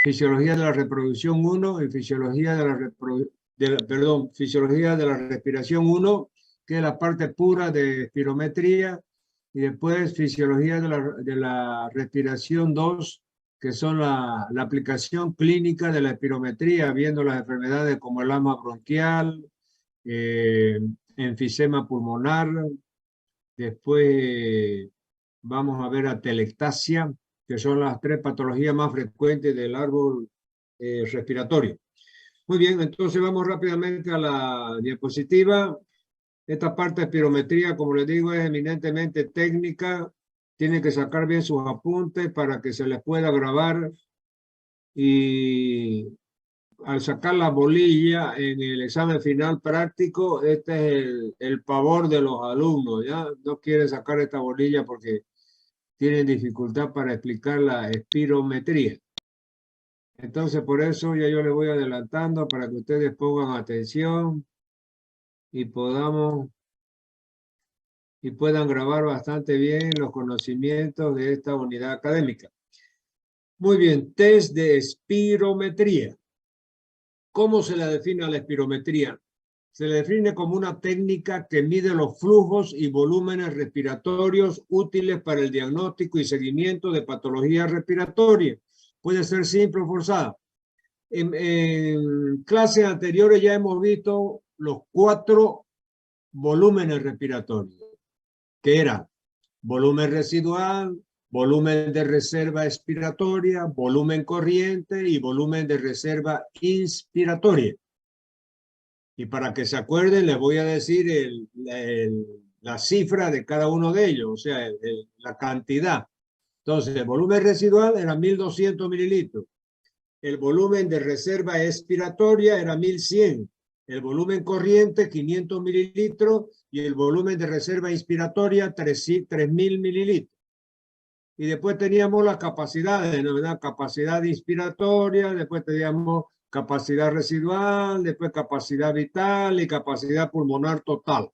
fisiología de la reproducción 1 y fisiología de la fisiología de la respiración 1, que es la parte pura de espirometría, y después fisiología de la respiración 2, que son la aplicación clínica de la espirometría, viendo las enfermedades como el asma bronquial, enfisema pulmonar. Después vamos a ver atelectasia, que son las 3 patologías más frecuentes del árbol respiratorio. Muy bien, entonces vamos rápidamente a la diapositiva. Esta parte de espirometría, como les digo, es eminentemente técnica. Tienen que sacar bien sus apuntes para que se les pueda grabar. Y al sacar la bolilla en el examen final práctico, este es el pavor de los alumnos, ¿ya? No quieren sacar esta bolilla porque tienen dificultad para explicar la espirometría. Entonces, por eso ya yo les voy adelantando para que ustedes pongan atención y puedan grabar bastante bien los conocimientos de esta unidad académica. Muy bien, test de espirometría. ¿Cómo se le define a la espirometría? Se le define como una técnica que mide los flujos y volúmenes respiratorios útiles para el diagnóstico y seguimiento de patologías respiratorias. Puede ser simple o forzada. En clases anteriores ya hemos visto los 4 volúmenes respiratorios, que eran volumen residual, volumen de reserva expiratoria, volumen corriente y volumen de reserva inspiratoria. Y para que se acuerden, les voy a decir la cifra de cada uno de ellos, o sea, la cantidad. Entonces, el volumen residual era 1.200 mililitros. El volumen de reserva expiratoria era 1.100. El volumen corriente, 500 mililitros. Y el volumen de reserva inspiratoria, 3.000 mililitros. Y después teníamos las capacidades, ¿no? Capacidad inspiratoria, después teníamos capacidad residual, después capacidad vital y capacidad pulmonar total.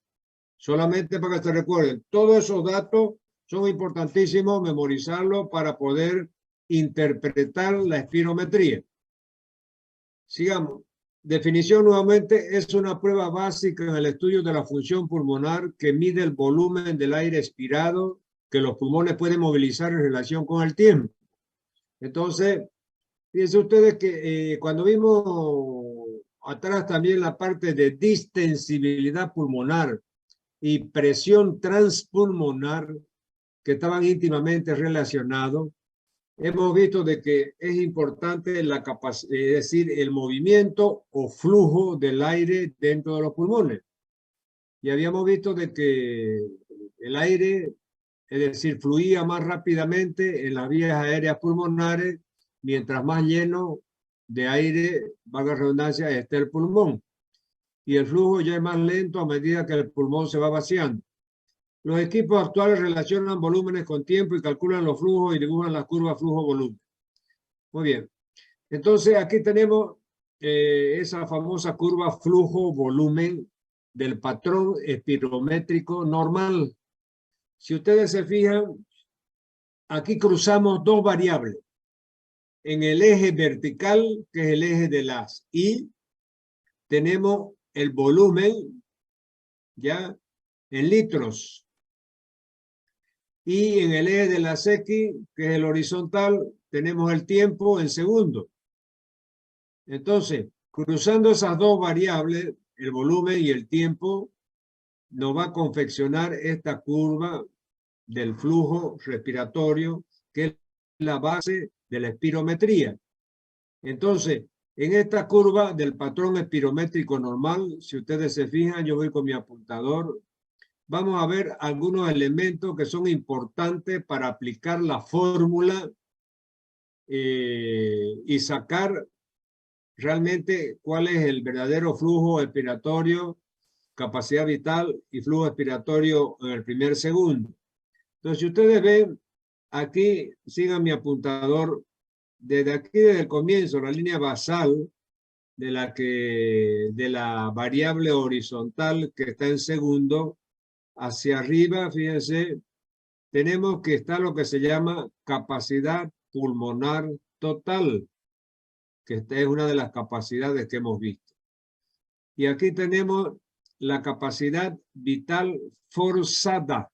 Solamente para que se recuerden, todos esos datos son importantísimos memorizarlos para poder interpretar la espirometría. Sigamos. Definición nuevamente: es una prueba básica en el estudio de la función pulmonar que mide el volumen del aire expirado que los pulmones pueden movilizar en relación con el tiempo. Entonces, fíjense ustedes que cuando vimos atrás también la parte de distensibilidad pulmonar y presión transpulmonar, que estaban íntimamente relacionados, hemos visto de que es importante la capacidad, es decir, el movimiento o flujo del aire dentro de los pulmones. Y habíamos visto de que el aire, es decir, fluía más rápidamente en las vías aéreas pulmonares, mientras más lleno de aire, valga la redundancia, esté el pulmón. Y el flujo ya es más lento a medida que el pulmón se va vaciando. Los equipos actuales relacionan volúmenes con tiempo y calculan los flujos y dibujan las curvas flujo-volumen. Muy bien. Entonces, aquí tenemos esa famosa curva flujo-volumen del patrón espirométrico normal. Si ustedes se fijan, aquí cruzamos 2 variables. En el eje vertical, que es el eje de las Y, tenemos el volumen, ya, en litros. Y en el eje de las X, que es el horizontal, tenemos el tiempo en segundos. Entonces, cruzando esas 2 variables, el volumen y el tiempo, nos va a confeccionar esta curva del flujo respiratorio, que es la base de la espirometría. Entonces, en esta curva del patrón espirométrico normal, si ustedes se fijan, yo voy con mi apuntador, vamos a ver algunos elementos que son importantes para aplicar la fórmula y sacar realmente cuál es el verdadero flujo expiratorio, capacidad vital y flujo expiratorio en el primer segundo. Entonces, si ustedes ven, aquí, sigan mi apuntador, desde aquí, desde el comienzo, la línea basal de la variable horizontal que está en segundo, hacia arriba, fíjense, tenemos que está lo que se llama capacidad pulmonar total. que esta es una de las capacidades que hemos visto. Y aquí tenemos la capacidad vital forzada,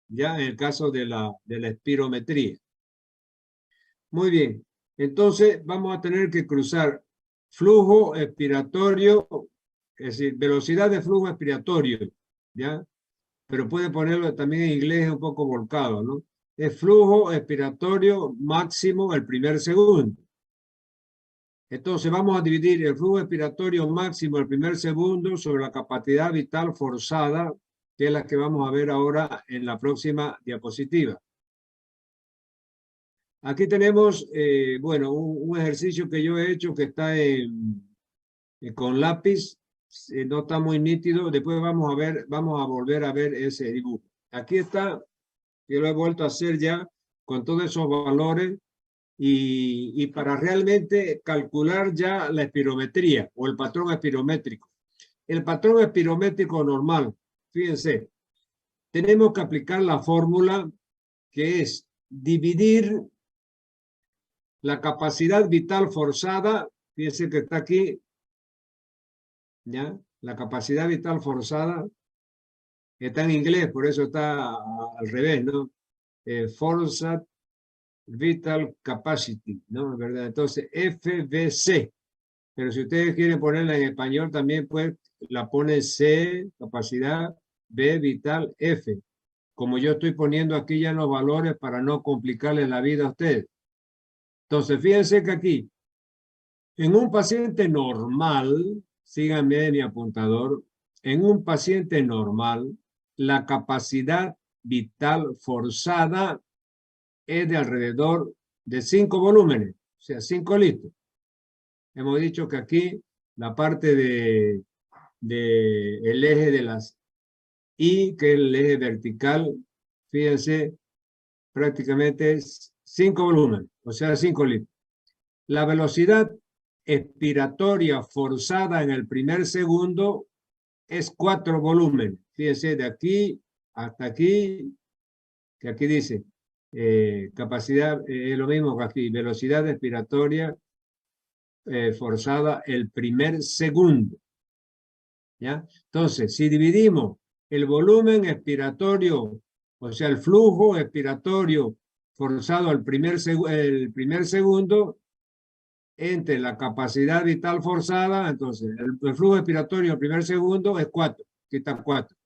ya en el caso de la espirometría. Muy bien, entonces vamos a tener que cruzar flujo expiratorio, es decir, velocidad de flujo expiratorio, ¿ya? Pero puede ponerlo también en inglés un poco volcado, ¿no? Es flujo expiratorio máximo el primer segundo. Entonces vamos a dividir el flujo expiratorio máximo el primer segundo sobre la capacidad vital forzada, que es la que vamos a ver ahora en la próxima diapositiva. Aquí tenemos, bueno, un ejercicio que yo he hecho que está con lápiz, no está muy nítido. Después vamos a volver a ver ese dibujo. Aquí está, yo lo he vuelto a hacer ya con todos esos valores y para realmente calcular ya la espirometría o el patrón espirométrico. El patrón espirométrico normal, fíjense, tenemos que aplicar la fórmula que es dividir la capacidad vital forzada, fíjense que está aquí, ¿ya? La capacidad vital forzada está en inglés, por eso está al revés, ¿no? Forced Vital Capacity, ¿no? ¿Verdad? Entonces, FVC. Pero si ustedes quieren ponerla en español también, pues la pone C, capacidad, B, vital, F. Como yo estoy poniendo aquí ya los valores para no complicarles la vida a ustedes. Entonces, fíjense que aquí, en un paciente normal, síganme mi apuntador, en un paciente normal, la capacidad vital forzada es de alrededor de 5 volúmenes, o sea, 5 litros. Hemos dicho que aquí la parte el eje de las I, que es el eje vertical, fíjense, prácticamente es 5 volúmenes, o sea, 5 litros. La velocidad expiratoria forzada en el primer segundo es 4 volúmenes. Fíjense, de aquí hasta aquí, que aquí dice capacidad, es lo mismo que aquí, velocidad expiratoria forzada el primer segundo. ¿Ya? Entonces, si dividimos el volumen expiratorio, o sea, el flujo expiratorio forzado el primer segundo, entre la capacidad vital forzada, entonces el flujo expiratorio el primer segundo es 4, aquí está 4.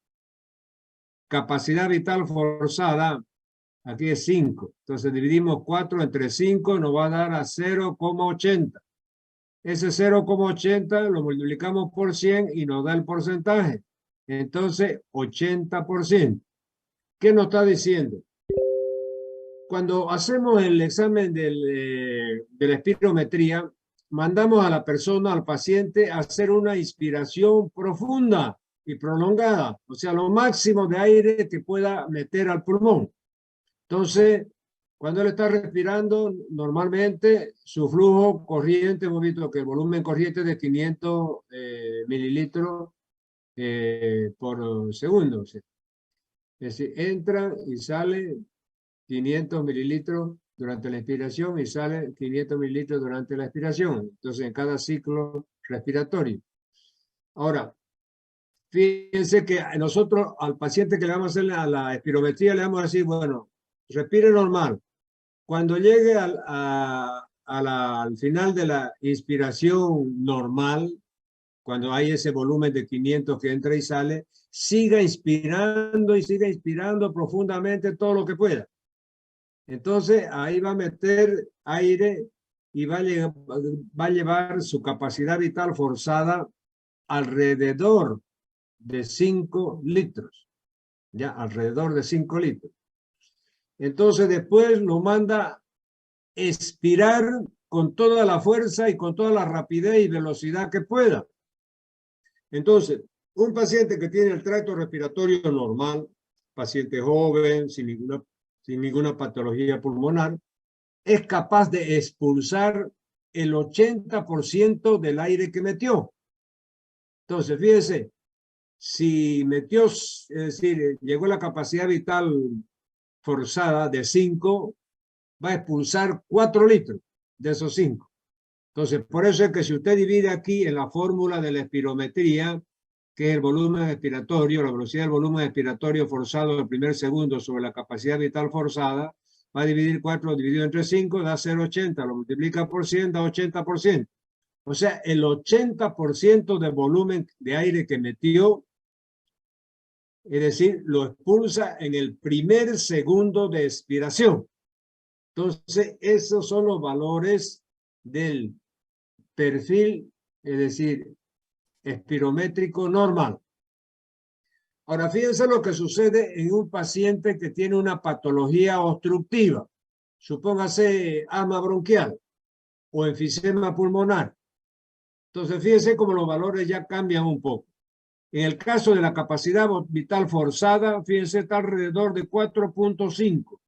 Capacidad vital forzada, aquí es 5. Entonces dividimos 4 entre 5, nos va a dar a 0,80. Ese 0,80 lo multiplicamos por 100 y nos da el porcentaje. Entonces, 80%. ¿Qué nos está diciendo? Cuando hacemos el examen de la espirometría, mandamos a la persona, al paciente, a hacer una inspiración profunda y prolongada, o sea, lo máximo de aire que pueda meter al pulmón. Entonces, cuando él está respirando, normalmente su flujo corriente, hemos visto que el volumen corriente es de 500 mililitros por segundo. Es decir, entra y sale 500 mililitros durante la inspiración y sale 500 mililitros durante la expiración. Entonces, en cada ciclo respiratorio. Ahora, fíjense que nosotros al paciente que le vamos a hacer la espirometría le vamos a decir, bueno, respire normal. Cuando llegue al final de la inspiración normal, cuando hay ese volumen de 500 que entra y sale, siga inspirando y siga inspirando profundamente todo lo que pueda. Entonces ahí va a meter aire y va a llevar su capacidad vital forzada alrededor de 5 litros. Ya, alrededor de 5 litros. Entonces después lo manda expirar con toda la fuerza y con toda la rapidez y velocidad que pueda. Entonces, un paciente que tiene el tracto respiratorio normal, paciente joven, sin ninguna patología pulmonar, es capaz de expulsar el 80% del aire que metió. Entonces, fíjense, si metió, es decir, llegó a la capacidad vital forzada de 5, va a expulsar 4 litros de esos 5. Entonces, por eso es que si usted divide aquí en la fórmula de la espirometría, que es el volumen expiratorio, la velocidad del volumen expiratorio forzado del primer segundo sobre la capacidad vital forzada, va a dividir 4 dividido entre 5, da 0,80, lo multiplica por 100, da 80%. O sea, el 80% del volumen de aire que metió, es decir, lo expulsa en el primer segundo de expiración. Entonces, esos son los valores del perfil, es decir, espirométrico normal. Ahora, fíjense lo que sucede en un paciente que tiene una patología obstructiva. Supóngase asma bronquial o enfisema pulmonar. Entonces, fíjense cómo los valores ya cambian un poco. En el caso de la capacidad vital forzada, fíjense, está alrededor de 4.5.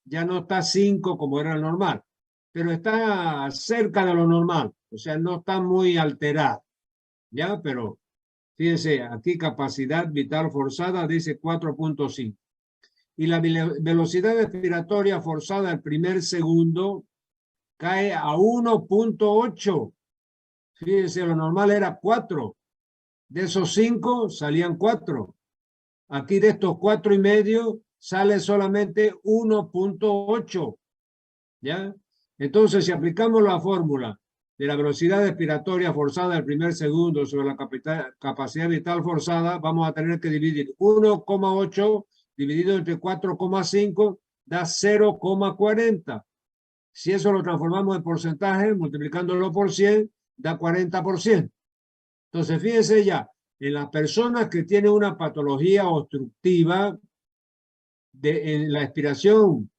Ya no está 5 como era normal, pero está cerca de lo normal. O sea, no está muy alterado. ¿Ya? Pero fíjense, aquí capacidad vital forzada dice 4.5. Y la velocidad expiratoria forzada el primer segundo cae a 1.8. Fíjense, lo normal era 4. De esos 5 salían 4. Aquí de estos 4,5 sale solamente 1.8. ¿Ya? Entonces, si aplicamos la fórmula de la velocidad expiratoria forzada del primer segundo sobre la capacidad vital forzada, vamos a tener que dividir 1,8 dividido entre 4,5 da 0,40. Si eso lo transformamos en porcentaje, multiplicándolo por 100, da 40%. Entonces, fíjense ya, en las personas que tienen una patología obstructiva, en la expiración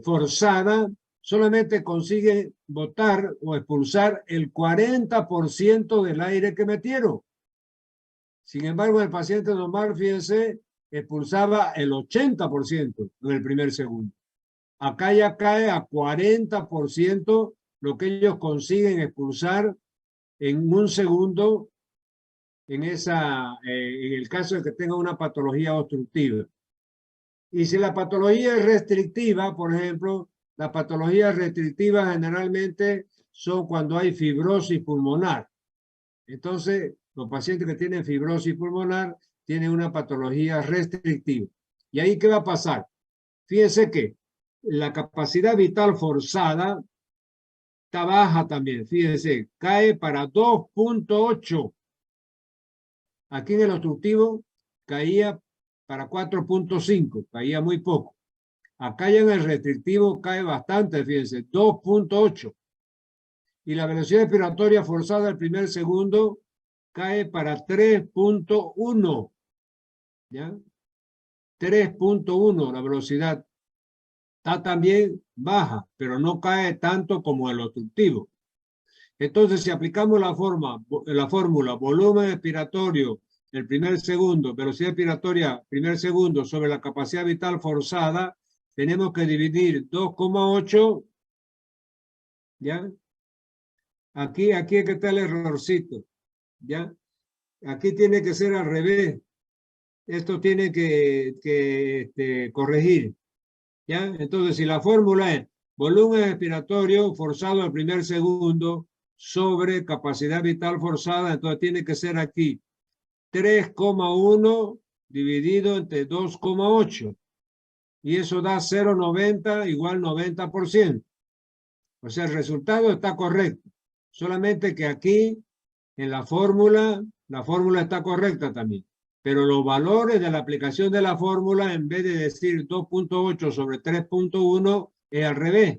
forzada, solamente consigue botar o expulsar el 40% del aire que metieron. Sin embargo, el paciente normal, fíjense, expulsaba el 80% en el primer segundo. Acá ya cae a 40% lo que ellos consiguen expulsar en un segundo en el caso de que tenga una patología obstructiva. Y si la patología es restrictiva, por ejemplo, las patologías restrictivas generalmente son cuando hay fibrosis pulmonar. Entonces, los pacientes que tienen fibrosis pulmonar tienen una patología restrictiva. ¿Y ahí qué va a pasar? Fíjense que la capacidad vital forzada está baja también. Fíjense, cae para 2.8. Aquí en el obstructivo caía para 4.5, caía muy poco. Acá ya en el restrictivo cae bastante, fíjense, 2.8. Y la velocidad expiratoria forzada al primer segundo cae para 3.1. ¿Ya? 3.1 la velocidad. Está también baja, pero no cae tanto como el obstructivo. Entonces, si aplicamos la fórmula volumen expiratorio el primer segundo, velocidad expiratoria primer segundo sobre la capacidad vital forzada, tenemos que dividir 2,8, ¿ya? Aquí es que está el errorcito, ¿ya? Aquí tiene que ser al revés. Esto tiene que corregir, ¿ya? Entonces, si la fórmula es volumen expiratorio forzado al primer segundo sobre capacidad vital forzada, entonces tiene que ser aquí 3,1 dividido entre 2,8. Y eso da 0,90 igual 90%. O sea, el resultado está correcto. Solamente que aquí, en la fórmula está correcta también. Pero los valores de la aplicación de la fórmula, en vez de decir 2.8 sobre 3.1, es al revés.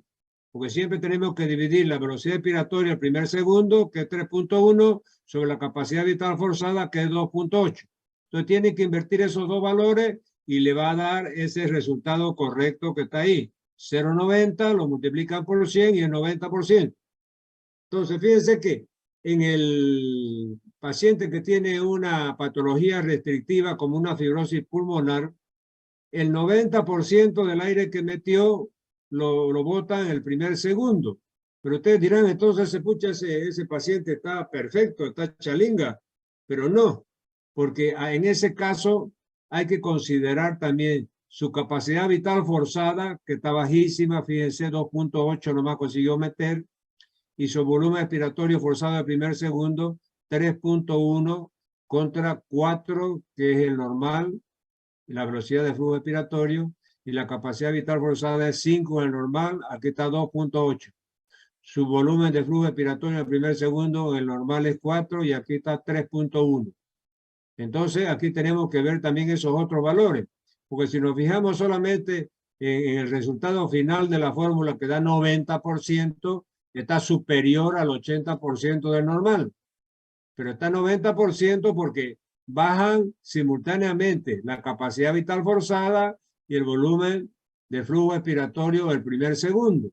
Porque siempre tenemos que dividir la velocidad expiratoria el primer segundo, que es 3.1, sobre la capacidad vital forzada, que es 2.8. Entonces tiene que invertir esos dos valores y le va a dar ese resultado correcto que está ahí. 0,90 lo multiplican por 100 y es 90%. Entonces, fíjense que en el paciente que tiene una patología restrictiva como una fibrosis pulmonar, el 90% del aire que metió lo bota en el primer segundo. Pero ustedes dirán, entonces, ese paciente está perfecto, está chalinga. Pero no, porque en ese caso hay que considerar también su capacidad vital forzada, que está bajísima, fíjense, 2.8 nomás consiguió meter, y su volumen expiratorio forzado al primer segundo, 3.1 contra 4, que es el normal, la velocidad de flujo expiratorio, y la capacidad vital forzada es 5 en el normal, aquí está 2.8. Su volumen de flujo expiratorio en el primer segundo, en el normal es 4 y aquí está 3.1. Entonces aquí tenemos que ver también esos otros valores, porque si nos fijamos solamente en el resultado final de la fórmula que da 90%, está superior al 80% del normal. Pero está 90% porque bajan simultáneamente la capacidad vital forzada y el volumen de flujo expiratorio del primer segundo.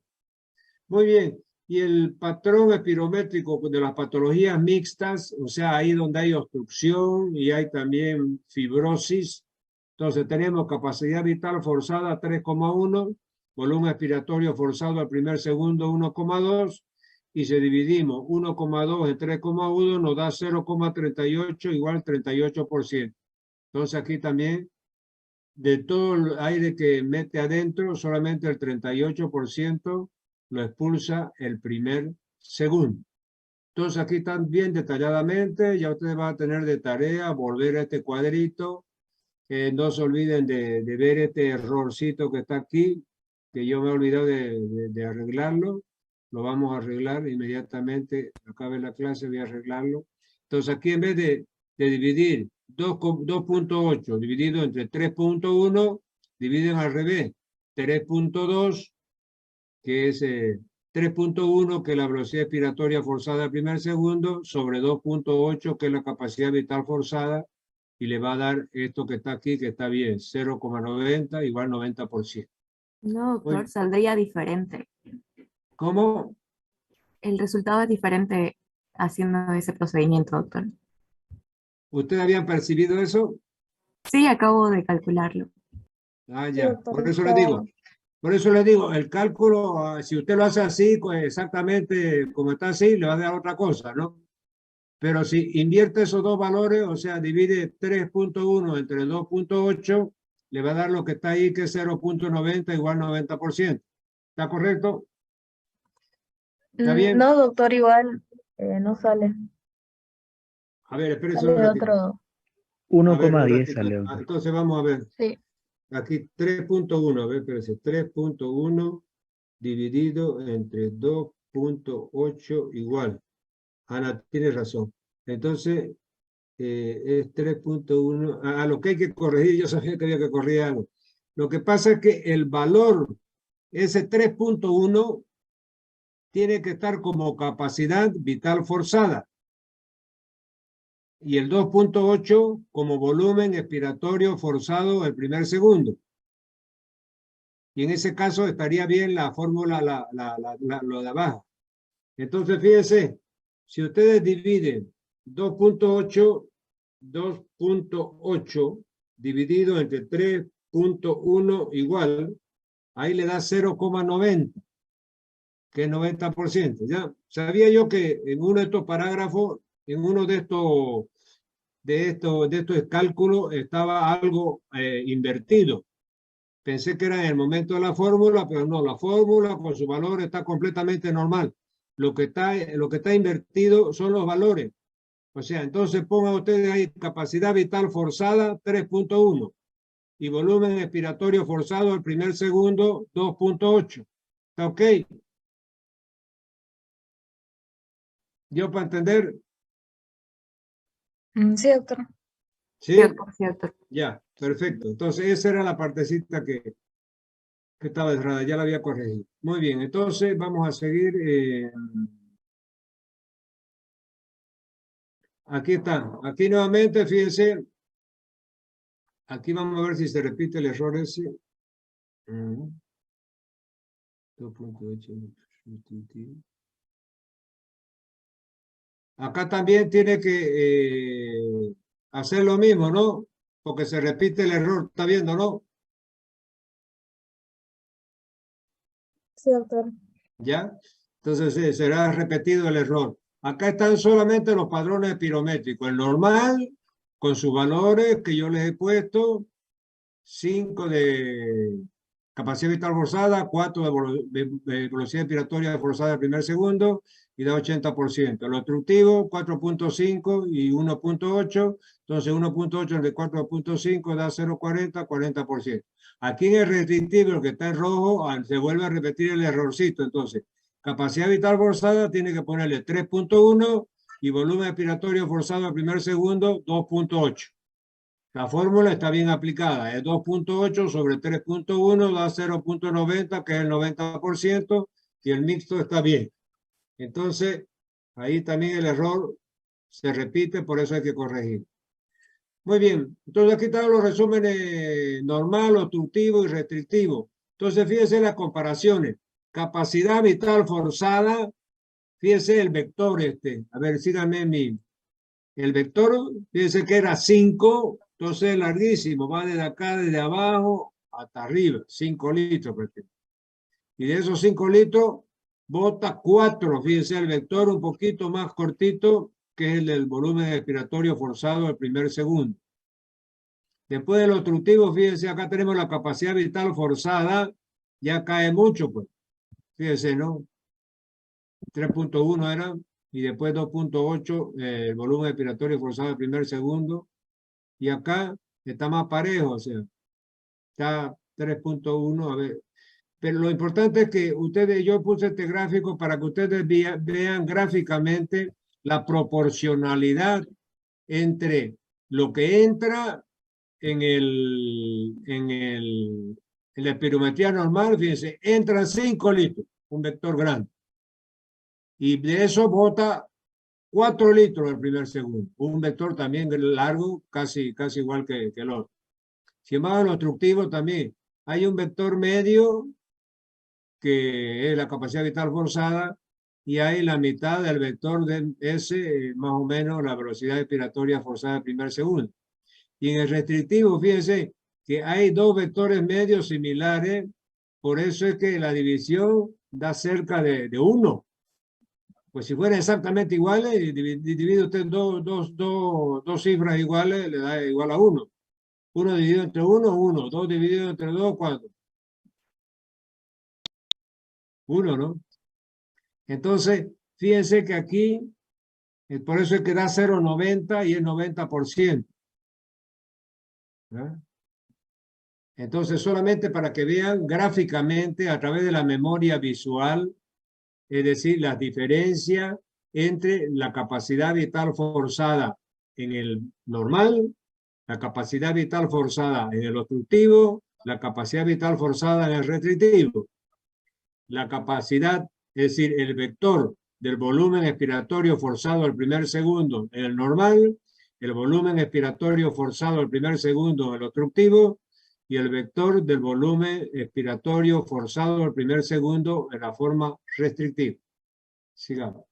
Muy bien. Y el patrón espirométrico de las patologías mixtas, o sea, ahí donde hay obstrucción y hay también fibrosis. Entonces tenemos capacidad vital forzada 3,1, volumen expiratorio forzado al primer segundo 1,2, y si dividimos 1,2 en 3,1 nos da 0,38 igual 38%. Entonces aquí también de todo el aire que mete adentro, solamente el 38% lo expulsa el primer segundo. Entonces aquí están bien detalladamente, ya ustedes van a tener de tarea volver a este cuadrito. No se olviden de ver este errorcito que está aquí, que yo me he olvidado de arreglarlo. Lo vamos a arreglar inmediatamente, acabe la clase, voy a arreglarlo. Entonces aquí en vez de dividir 2.8 dividido entre 3.1, dividen al revés. 3.2, que es 3.1, que es la velocidad expiratoria forzada al primer segundo, sobre 2.8, que es la capacidad vital forzada, y le va a dar esto que está aquí, que está bien, 0,90 igual 90%. No, doctor, Oye, saldría diferente. ¿cómo? El resultado es diferente haciendo ese procedimiento, doctor. ¿Ustedes habían percibido eso? Sí, acabo de calcularlo. Ah, Sí, ya, doctor, por eso le digo, el cálculo, si usted lo hace así, pues exactamente como está así, le va a dar otra cosa, ¿no? Pero si invierte esos dos valores, o sea, divide 3.1 entre 2.8, le va a dar lo que está ahí, que es 0,90 igual 90%. ¿Está correcto? ¿Está bien? No, doctor, igual no sale. A ver, espérese un Sale ratito. otro. A ver, un 1,10 ratito. sale, doctor. Entonces vamos a ver. Sí, Aquí 3.1, a ver, espérese. 3.1 dividido entre 2.8 igual. Ana, tiene razón. Entonces, es 3.1. A lo que hay que corregir, yo sabía que había que corregir algo. Lo que pasa es que el valor, ese 3.1, tiene que estar como capacidad vital forzada. Y el 2.8 como volumen expiratorio forzado el primer segundo. Y en ese caso estaría bien la fórmula, lo de abajo. Entonces, fíjense, si ustedes dividen 2.8 dividido entre 3.1 igual, ahí le da 0,90, que es 90%. ¿Ya? Sabía yo que en uno de estos parágrafos, en uno de estos cálculos estaba algo invertido. Pensé que era en el momento de la fórmula, pero no, la fórmula con su valor está completamente normal. Lo que está invertido son los valores. O sea, entonces pongan ustedes ahí capacidad vital forzada 3.1 y volumen expiratorio forzado el primer segundo 2.8. ¿Está ok? ¿Yo para entender? Sí, doctor. ¿Sí? Sí, doctor. Ya, perfecto. Entonces esa era la partecita que estaba errada, ya la había corregido. Muy bien, entonces vamos a seguir. Aquí está. Aquí nuevamente, fíjense. Aquí vamos a ver si se repite el error ese. 2.8. Acá también tiene que hacer lo mismo, ¿no? Porque se repite el error, ¿está viendo, no? Sí, doctor. ¿Ya? Entonces será repetido el error. Acá están solamente los padrones espirométricos. El normal, con sus valores que yo les he puesto, 5 de capacidad vital forzada, 4 de velocidad expiratoria forzada al primer segundo, y da 80%. El obstructivo 4.5 y 1.8. Entonces 1.8 entre 4.5 da 0.40, 40%. Aquí en el restrictivo, el que está en rojo, se vuelve a repetir el errorcito. Entonces, capacidad vital forzada tiene que ponerle 3.1 y volumen expiratorio forzado al primer segundo 2.8. La fórmula está bien aplicada. Es 2.8 sobre 3.1 da 0.90, que es el 90%, y el mixto está bien. Entonces, ahí también el error se repite, por eso hay que corregir. Muy bien, entonces aquí están los resúmenes normal, obstructivo y restrictivo. Entonces, fíjense las comparaciones. Capacidad vital forzada, fíjense el vector a ver, síganme el vector, fíjense que era 5, entonces es larguísimo, va desde acá, desde abajo hasta arriba, 5 litros. Y de esos 5 litros, bota 4, fíjense el vector un poquito más cortito, que es el del volumen expiratorio forzado al primer segundo. Después del obstructivo, fíjense, acá tenemos la capacidad vital forzada, ya cae mucho, pues. Fíjense, ¿no? 3.1 era, y después 2.8, el volumen expiratorio forzado al primer segundo. Y acá está más parejo, o sea, está 3.1, a ver. Pero lo importante es que ustedes, yo puse este gráfico para que ustedes vean gráficamente la proporcionalidad entre lo que entra en la espirometría normal. Fíjense, entran 5 litros, un vector grande. Y de eso bota 4 litros el primer segundo. Un vector también largo, casi igual que el otro. Sin embargo, en lo obstructivo también hay un vector medio, que es la capacidad vital forzada, y hay la mitad del vector de S, más o menos la velocidad expiratoria forzada del primer segundo. Y en el restrictivo, fíjense que hay 2 vectores medios similares, por eso es que la división da cerca de 1. Pues si fueran exactamente iguales, divide usted dos cifras iguales, le da igual a 1. 1 dividido entre 1, 1. 2 dividido entre 2, ¿cuánto? 1, ¿no? Entonces, fíjense que aquí, por eso es que da 0.90 y es 90%. ¿Verdad? Entonces, solamente para que vean gráficamente a través de la memoria visual, es decir, la diferencia entre la capacidad vital forzada en el normal, la capacidad vital forzada en el obstructivo, la capacidad vital forzada en el restrictivo. La capacidad, es decir, el vector del volumen expiratorio forzado al primer segundo en el normal, el volumen expiratorio forzado al primer segundo en el obstructivo, y el vector del volumen expiratorio forzado al primer segundo en la forma restrictiva. Sigamos.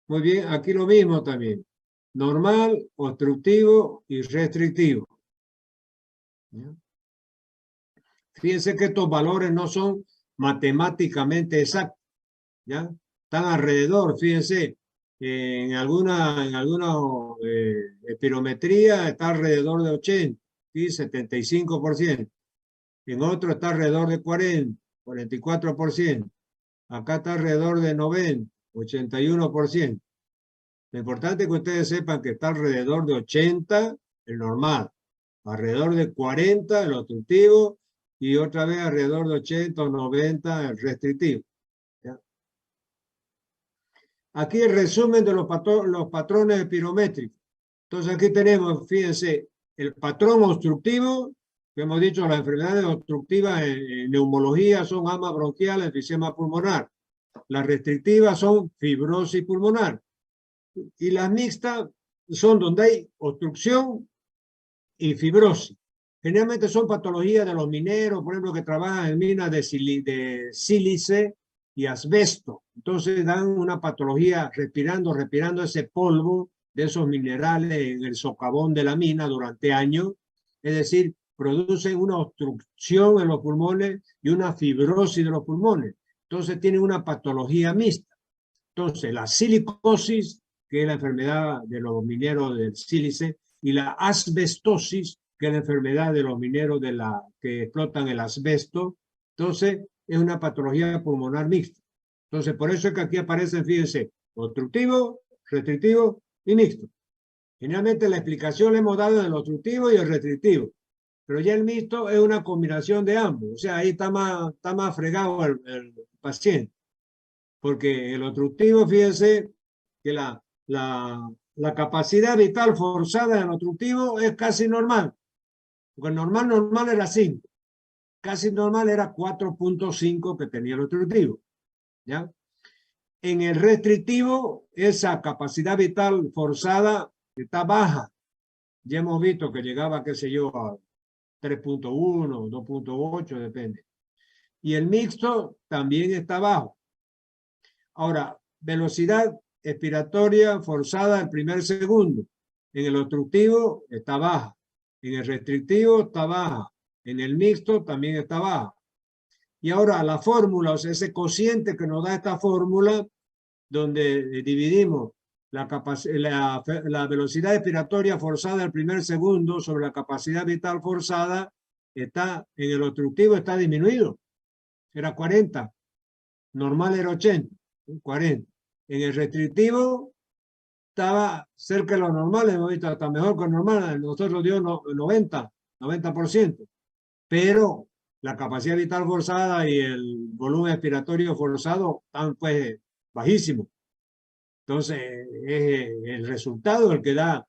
Muy bien, aquí lo mismo también. Normal, obstructivo y restrictivo. ¿Ya? Fíjense que estos valores no son matemáticamente exactos. ¿Ya? Están alrededor, fíjense. En alguna espirometría está alrededor de 80, ¿sí? 75%. En otro está alrededor de 40, 44%. Acá está alrededor de 90, 81%. Lo importante es que ustedes sepan que está alrededor de 80 el normal, alrededor de 40 el obstructivo y otra vez alrededor de 80 o 90 el restrictivo. ¿Ya? Aquí el resumen de los patrones espirométricos. Entonces aquí tenemos, fíjense, el patrón obstructivo, que hemos dicho, las enfermedades obstructivas en neumología son asma bronquial, enfisema pulmonar. Las restrictivas son fibrosis pulmonar. Y las mixtas son donde hay obstrucción y fibrosis. Generalmente son patologías de los mineros, por ejemplo, que trabajan en minas de sílice y asbesto. Entonces dan una patología respirando ese polvo de esos minerales en el socavón de la mina durante años. Es decir, producen una obstrucción en los pulmones y una fibrosis de los pulmones. Entonces tienen una patología mixta. Entonces, la silicosis, que es la enfermedad de los mineros del sílice, y la asbestosis, que es la enfermedad de los mineros que explotan el asbesto. Entonces, es una patología pulmonar mixta. Entonces, por eso es que aquí aparecen, fíjense, obstructivo, restrictivo y mixto. Generalmente la explicación le hemos dado del obstructivo y el restrictivo, pero ya el mixto es una combinación de ambos. O sea, ahí está más fregado el paciente, porque el obstructivo, fíjense que la capacidad vital forzada del obstructivo es casi normal, porque normal era 5, casi normal era 4.5 que tenía el obstructivo, ¿ya? En el restrictivo, esa capacidad vital forzada está baja. Ya hemos visto que llegaba, qué sé yo, a 3.1, 2.8, depende. Y el mixto también está bajo. Ahora, velocidad expiratoria forzada el primer segundo. En el obstructivo está baja. En el restrictivo está baja. En el mixto también está baja. Y ahora la fórmula, o sea, ese cociente que nos da esta fórmula, donde dividimos la velocidad expiratoria forzada el primer segundo sobre la capacidad vital forzada, está en el obstructivo está disminuido. Era 40. Normal era 80. 40. En el restrictivo estaba cerca de lo normal, hemos visto hasta mejor que normal, nosotros dio 90%. Pero la capacidad vital forzada y el volumen expiratorio forzado están pues bajísimos. Entonces, es el resultado el que da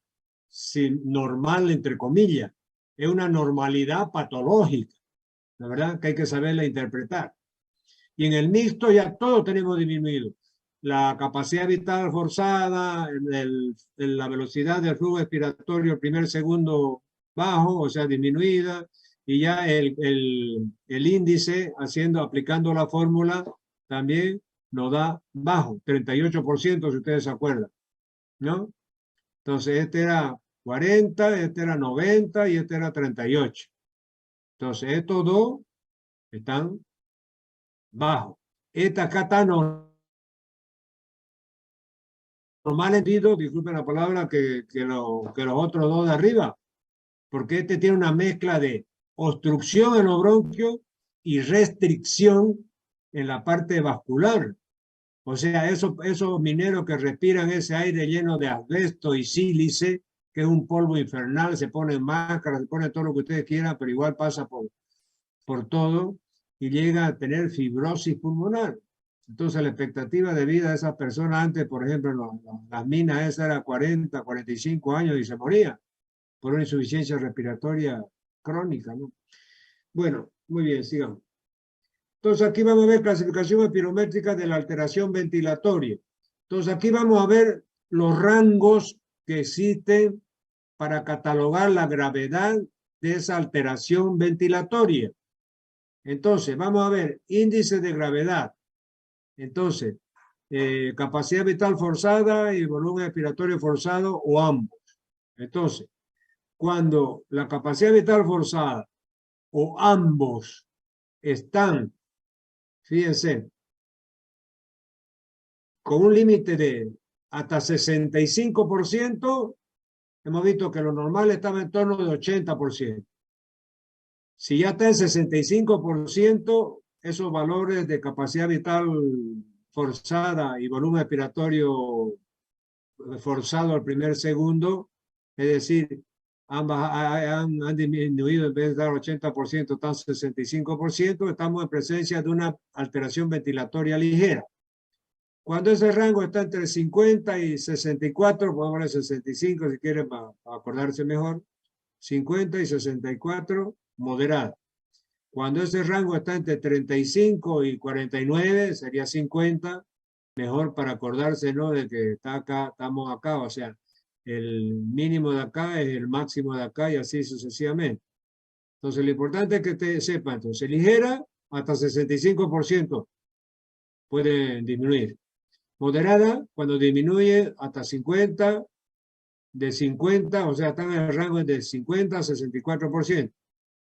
normal, entre comillas. Es una normalidad patológica. La verdad que hay que saberla interpretar. Y en el mixto ya todo tenemos disminuido. La capacidad vital forzada, la velocidad del flujo expiratorio, el primer segundo bajo, o sea, disminuida, y ya el índice, aplicando la fórmula, también nos da bajo, 38%, si ustedes se acuerdan, ¿no? Entonces, este era 40, este era 90 y este era 38. Entonces, estos dos están bajos. Esta acá está normal entendido, disculpen la palabra, que los otros dos de arriba, porque este tiene una mezcla de obstrucción en los bronquios y restricción en la parte vascular. O sea, esos mineros que respiran ese aire lleno de asbesto y sílice, que es un polvo infernal, se ponen máscaras, se ponen todo lo que ustedes quieran, pero igual pasa por todo y llega a tener fibrosis pulmonar. Entonces la expectativa de vida de esas personas antes, por ejemplo, las minas esas era 40, 45 años y se moría por una insuficiencia respiratoria crónica, ¿no? Bueno, muy bien, sigamos. Entonces aquí vamos a ver clasificación espirométrica de la alteración ventilatoria. Entonces aquí vamos a ver los rangos que existen para catalogar la gravedad de esa alteración ventilatoria. Entonces vamos a ver índice de gravedad. Entonces, capacidad vital forzada y volumen expiratorio forzado o ambos. Entonces, cuando la capacidad vital forzada o ambos están, fíjense, con un límite de hasta 65%, hemos visto que lo normal estaba en torno de 80%. Si ya está en 65%, esos valores de capacidad vital forzada y volumen expiratorio forzado al primer segundo, es decir, han disminuido, en vez de dar 80%, están 65%, estamos en presencia de una alteración ventilatoria ligera. Cuando ese rango está entre 50 y 64, podemos hablar de 65 si quieren para acordarse mejor, 50 y 64, moderada. Cuando ese rango está entre 35 y 49, sería 50, mejor para acordarse, ¿no? De que está acá, estamos acá, o sea, el mínimo de acá es el máximo de acá y así sucesivamente. Entonces, lo importante es que te sepa, entonces, ligera, hasta 65% puede disminuir. Moderada, cuando disminuye hasta 50, de 50, o sea, están en el rango de 50 a 64%.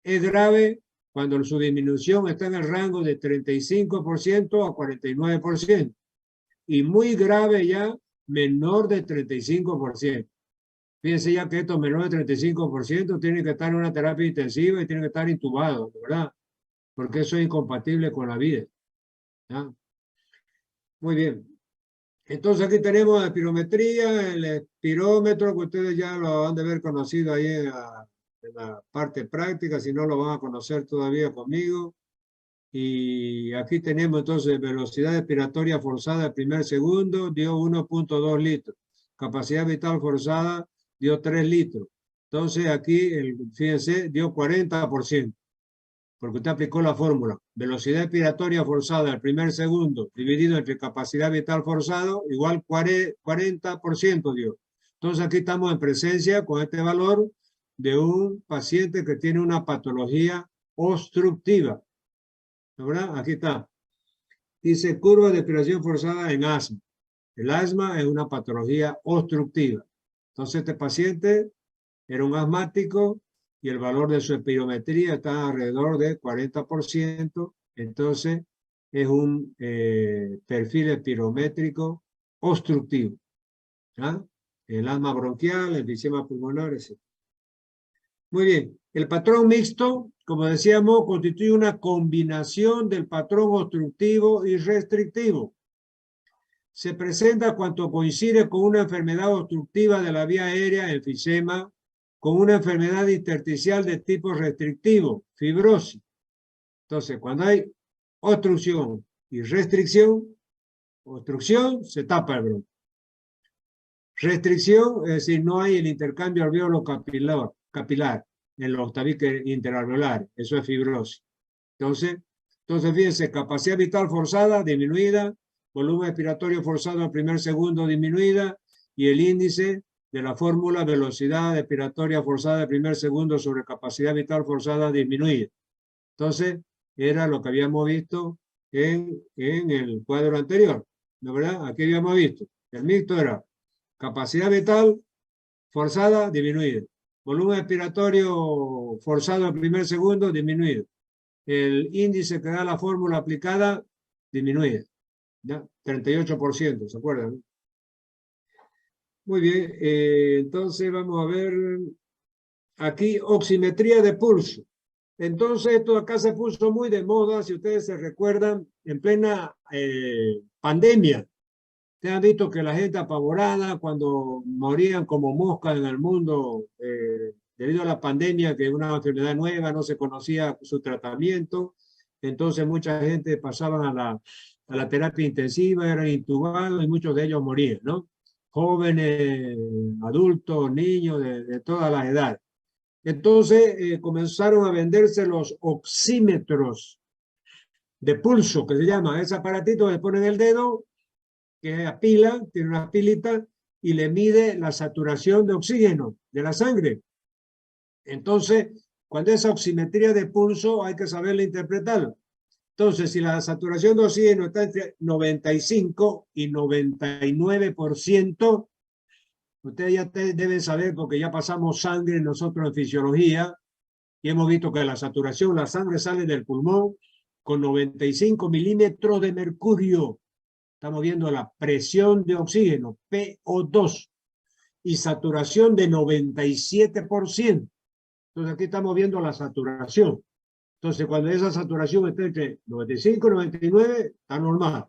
Es grave cuando su disminución está en el rango de 35% a 49%. Y muy grave ya, menor de 35%. Fíjense ya que estos menores de 35% tienen que estar en una terapia intensiva y tienen que estar intubados, ¿verdad? Porque eso es incompatible con la vida, ¿ya? Muy bien. Entonces aquí tenemos la espirometría, el espirómetro, que ustedes ya lo han de haber conocido ahí en la parte práctica, si no lo van a conocer todavía conmigo. Y aquí tenemos entonces velocidad expiratoria forzada el primer segundo, dio 1.2 litros. Capacidad vital forzada dio 3 litros. Entonces aquí, fíjense, dio 40%. Porque usted aplicó la fórmula. Velocidad expiratoria forzada al primer segundo dividido entre capacidad vital forzado igual 40% dio. Entonces aquí estamos en presencia con este valor de un paciente que tiene una patología obstructiva. ¿Verdad? Aquí está. Dice curva de expiración forzada en asma. El asma es una patología obstructiva. Entonces este paciente era un asmático y el valor de su espirometría está alrededor de 40%, entonces es un perfil espirométrico obstructivo. ¿Ah? El asma bronquial, el enfisema pulmonar, etc. Muy bien, el patrón mixto, como decíamos, constituye una combinación del patrón obstructivo y restrictivo. Se presenta cuando coincide con una enfermedad obstructiva de la vía aérea, enfisema, con una enfermedad intersticial de tipo restrictivo, fibrosis. Entonces, cuando hay obstrucción y restricción, obstrucción se tapa el bronco. Restricción, es decir, no hay el intercambio alveolo capilar en los tabiques interalveolares. Eso es fibrosis. Entonces, fíjense, capacidad vital forzada disminuida, volumen expiratorio forzado al primer segundo disminuida y el índice de la fórmula velocidad expiratoria forzada al primer segundo sobre capacidad vital forzada disminuida. Entonces, era lo que habíamos visto en el cuadro anterior, ¿no verdad? Aquí habíamos visto. El mixto era capacidad vital forzada disminuida, volumen expiratorio forzado al primer segundo disminuido. El índice que da la fórmula aplicada disminuye, ¿ya? 38%, ¿se acuerdan? Muy bien, entonces vamos a ver aquí oximetría de pulso. Entonces esto acá se puso muy de moda, si ustedes se recuerdan, en plena pandemia. Ustedes han visto que la gente apavorada cuando morían como moscas en el mundo debido a la pandemia, que es una enfermedad nueva, no se conocía su tratamiento. Entonces mucha gente pasaba a la terapia intensiva, eran intubados y muchos de ellos morían, ¿no? Jóvenes, adultos, niños, de todas las edades. Entonces comenzaron a venderse los oxímetros de pulso, que se llama. Ese aparatito le ponen el dedo, que es pila, tiene una pilita, y le mide la saturación de oxígeno de la sangre. Entonces, cuando esa oximetría de pulso hay que saberla interpretarlo. Entonces, si la saturación de oxígeno está entre 95 y 99%, ustedes ya deben saber, porque ya pasamos sangre nosotros en fisiología, y hemos visto que la saturación, la sangre sale del pulmón con 95 milímetros de mercurio. Estamos viendo la presión de oxígeno, PO2, y saturación de 97%. Entonces aquí estamos viendo la saturación. Entonces cuando esa saturación está entre 95 y 99, está normal.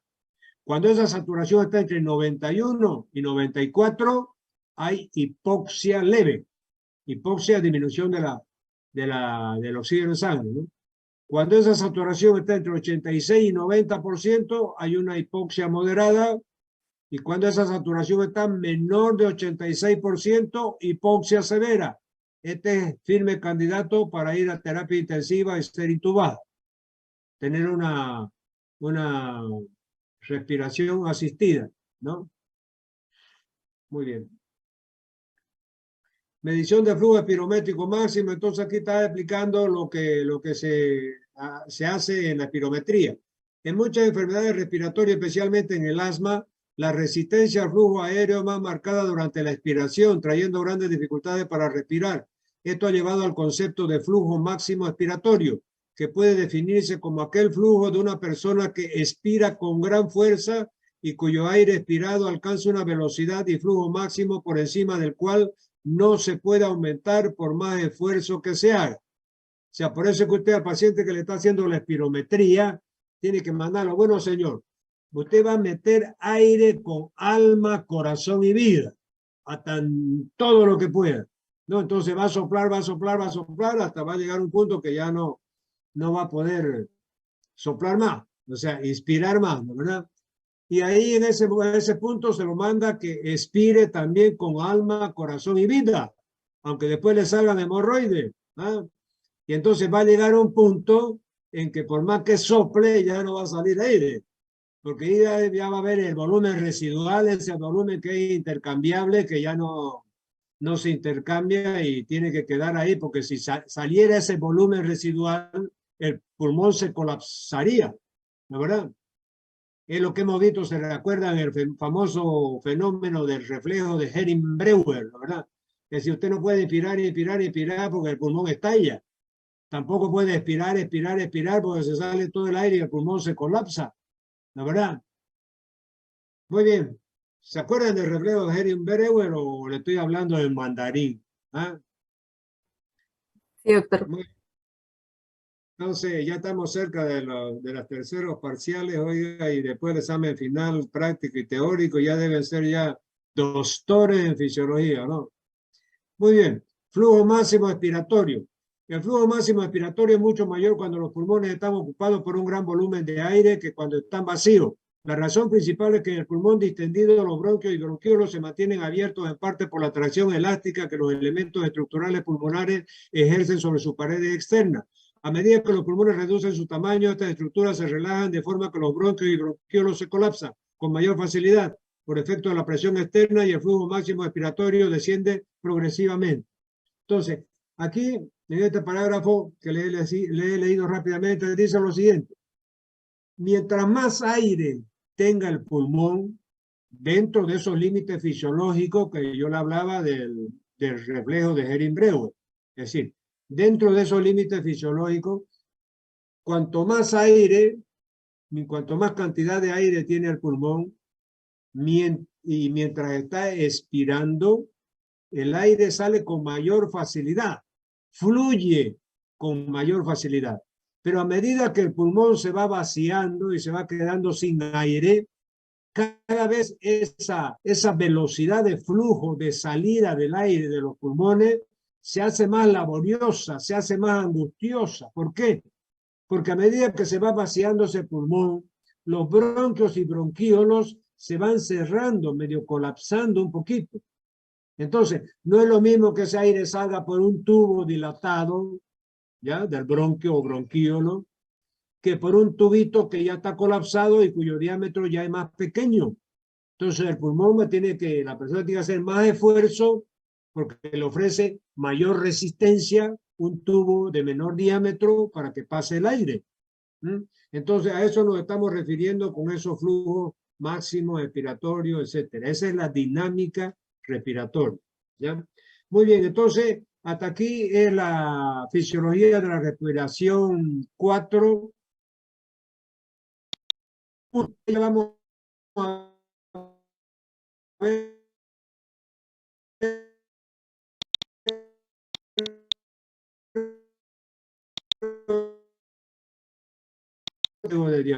Cuando esa saturación está entre 91 y 94, hay hipoxia leve. Hipoxia es disminución del oxígeno en sangre, ¿no? Cuando esa saturación está entre 86 y 90%, hay una hipoxia moderada. Y cuando esa saturación está menor de 86%, hipoxia severa. Este es firme candidato para ir a terapia intensiva y ser intubado. Tener una respiración asistida, ¿no? Muy bien. Medición de flujo espirométrico máximo. Entonces aquí está explicando lo que se hace en la espirometría. En muchas enfermedades respiratorias, especialmente en el asma, la resistencia al flujo aéreo es más marcada durante la expiración, trayendo grandes dificultades para respirar. Esto ha llevado al concepto de flujo máximo expiratorio, que puede definirse como aquel flujo de una persona que expira con gran fuerza y cuyo aire expirado alcanza una velocidad y flujo máximo por encima del cual no se puede aumentar por más esfuerzo que se haga. O sea, por eso es que usted al paciente que le está haciendo la espirometría tiene que mandarlo, bueno señor, usted va a meter aire con alma, corazón y vida, hasta todo lo que pueda, ¿no? Entonces va a soplar, va a soplar, va a soplar, hasta va a llegar un punto que ya no va a poder soplar más, o sea, inspirar más, ¿no? ¿Verdad? Y ahí en ese punto se lo manda que expire también con alma, corazón y vida, aunque después le salgan hemorroides, ¿ah? Y entonces va a llegar a un punto en que por más que sople ya no va a salir aire, porque ya va a haber el volumen residual, ese volumen que es intercambiable, que ya no se intercambia y tiene que quedar ahí, porque si saliera ese volumen residual, el pulmón se colapsaría, ¿no? ¿Verdad? Es lo que hemos visto, se recuerdan el famoso fenómeno del reflejo de Herring-Breuer, ¿no? ¿Verdad? Que si usted no puede inspirar, inspirar, inspirar, porque el pulmón estalla. Tampoco puede expirar, expirar, expirar, porque se sale todo el aire y el pulmón se colapsa, ¿no? ¿Verdad? Muy bien. ¿Se acuerdan del reflejo de Herring-Breuer o le estoy hablando en mandarín? ¿Ah? Sí, doctor. Muy Entonces, ya estamos cerca de las terceros parciales, oiga, y después el examen final práctico y teórico, ya deben ser ya doctores en fisiología, ¿no? Muy bien, flujo máximo expiratorio. El flujo máximo expiratorio es mucho mayor cuando los pulmones están ocupados por un gran volumen de aire que cuando están vacíos. La razón principal es que en el pulmón distendido los bronquios y bronquiolos se mantienen abiertos en parte por la atracción elástica que los elementos estructurales pulmonares ejercen sobre sus paredes externas. A medida que los pulmones reducen su tamaño, estas estructuras se relajan de forma que los bronquios y bronquiolos se colapsan con mayor facilidad por efecto de la presión externa y el flujo máximo expiratorio desciende progresivamente. Entonces, aquí, en este parágrafo que le he leído rápidamente, dice lo siguiente. Mientras más aire tenga el pulmón, dentro de esos límites fisiológicos que yo le hablaba del reflejo de Herring-Breuer, es decir, dentro de esos límites fisiológicos, cuanto más aire, cuanto más cantidad de aire tiene el pulmón, y mientras está expirando, el aire sale con mayor facilidad, fluye con mayor facilidad. Pero a medida que el pulmón se va vaciando y se va quedando sin aire, cada vez esa velocidad de flujo, de salida del aire de los pulmones, se hace más laboriosa, se hace más angustiosa. ¿Por qué? Porque a medida que se va vaciando ese pulmón, los bronquios y bronquíolos se van cerrando, medio colapsando un poquito. Entonces, no es lo mismo que ese aire salga por un tubo dilatado, ¿ya? Del bronquio o bronquíolo, que por un tubito que ya está colapsado y cuyo diámetro ya es más pequeño. Entonces, el pulmón la persona tiene que hacer más esfuerzo porque le ofrece mayor resistencia un tubo de menor diámetro para que pase el aire. Entonces, a eso nos estamos refiriendo con esos flujos máximos expiratorios, etcétera. Esa es la dinámica respiratoria, ¿ya? Muy bien, entonces, hasta aquí es la fisiología de la respiración 4. Ya vamos a ver de